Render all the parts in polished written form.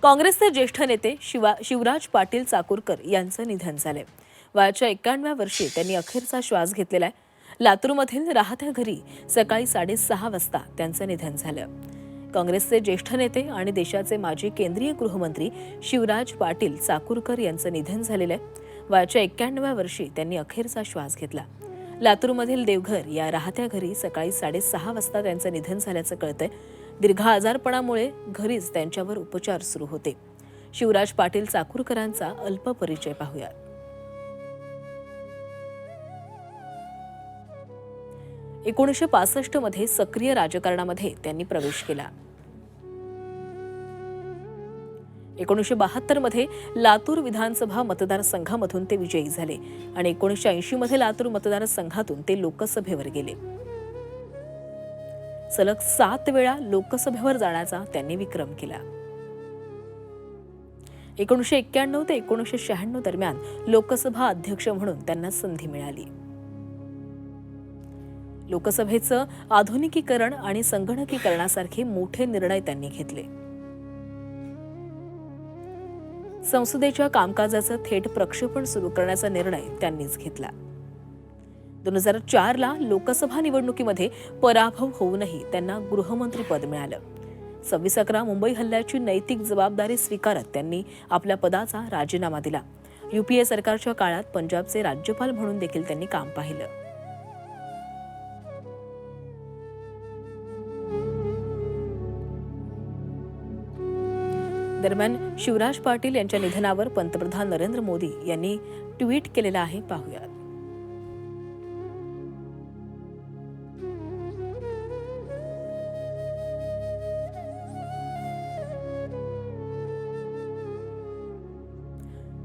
काँग्रेसचे ज्येष्ठ नेते शिवराज पाटील चाकूरकर यांचं निधन झालंय। वयाच्या 91व्या वर्षी त्यांनी अखेरचा श्वास घेतलेला आहे। लातूरमधील राहत्या घरी सकाळी 6:30 वाजता त्यांचं निधन झालं। काँग्रेसचे ज्येष्ठ नेते आणि देशाचे माजी केंद्रीय गृहमंत्री शिवराज पाटील चाकूरकर यांचं निधन झालेलं आहे। वयाच्या 91व्या वर्षी त्यांनी अखेरचा श्वास घेतला। लातूरमधील देवघर या राहत्या घरी सकाळी 6:30 वाजता त्यांचं निधन झाल्याचं कळतंय। दीर्घ आजारपणामुळे घरीच त्यांच्यावर उपचार सुरू होते। शिवराज पाटील चाकूरकरांचा अल्प परिचय पाहूया। 1965 मध्ये सक्रिय राजकारणामध्ये त्यांनी प्रवेश केला। 1972 मध्ये लातूर विधानसभा मतदारसंघामधून ते विजयी झाले आणि 1980 मध्ये लातूर मतदारसंघातून ते लोकसभेवर गेले। सलग 7 वेळा लोकसभेवर जाण्याचा त्यांनी विक्रम केला। 1991 ते 1996 दरम्यान लोकसभा अध्यक्ष म्हणून त्यांना संधी मिळाली। लोकसभेचं आधुनिकीकरण आणि संगणकीकरणासारखे मोठे निर्णय त्यांनी घेतले। संसदेच्या कामकाजाचं थेट प्रक्षेपण सुरू करण्याचा निर्णय त्यांनीच घेतला। 2004 ला लोकसभा निवडणुकीमध्ये पराभव होऊनही त्यांना गृहमंत्री पद मिळालं। 26/11 मुंबई हल्ल्याची नैतिक जबाबदारी स्वीकारत त्यांनी आपल्या पदाचा राजीनामा दिला। यूपीए सरकारच्या काळात पंजाबचे राज्यपाल म्हणून देखील त्यांनी काम पाहिलं। दरम्यान शिवराज पाटील यांच्या निधनावर पंतप्रधान नरेंद्र मोदी यांनी ट्विट केलेलं आहे, पाहूयात।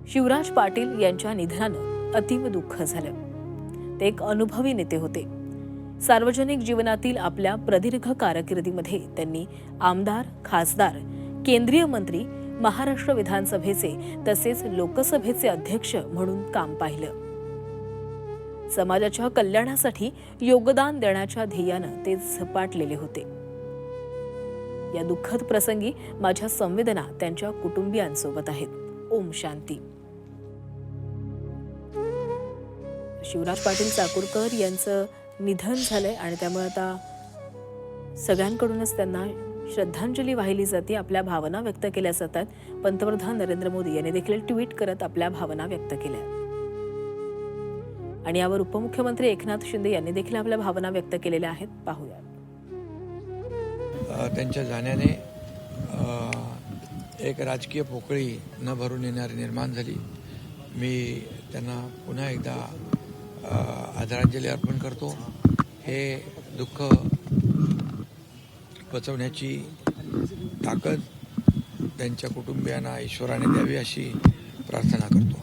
शिवराज पाटील यांच्या निधनानं अतीव दुःख झालं। ते एक अनुभवी नेते होते। सार्वजनिक जीवनातील आपल्या प्रदीर्घ कारकिर्दीमध्ये त्यांनी आमदार, खासदार, केंद्रीय मंत्री, महाराष्ट्र विधानसभेचे तसेच लोकसभेचे अध्यक्ष म्हणून काम पाहिलं। समाजाच्या कल्याणासाठी योगदान देण्याच्या ध्येयानं ते झपाटलेले होते। या दुःखद प्रसंगी माझ्या संवेदना त्यांच्या कुटुंबियांसोबत आहेत। ओम शांती। शिवराज पाटील चाकूरकर यांचं निधन झालंय आणि त्यामुळे आता सगळ्यांकडूनच त्यांना श्रद्धांजली वाहिली जाते, आपल्या भावना व्यक्त केल्या जातात। पंतप्रधान नरेंद्र मोदी यांनी देखील ट्विट करत आपल्या भावना व्यक्त केल्या आणि यावर उपमुख्यमंत्री एकनाथ शिंदे यांनी देखील आपल्या भावना व्यक्त केलेल्या आहेत, पाहूया। त्यांच्या जाण्याने एक राजकीय पोकळी न भरून येणारी निर्माण झाली। मी त्यांना पुन्हा एकदा आदरांजली अर्पण करतो। हे दुःख पचवण्याची ताकद त्यांच्या कुटुंबियांना ईश्वराने द्यावी अशी प्रार्थना करतो।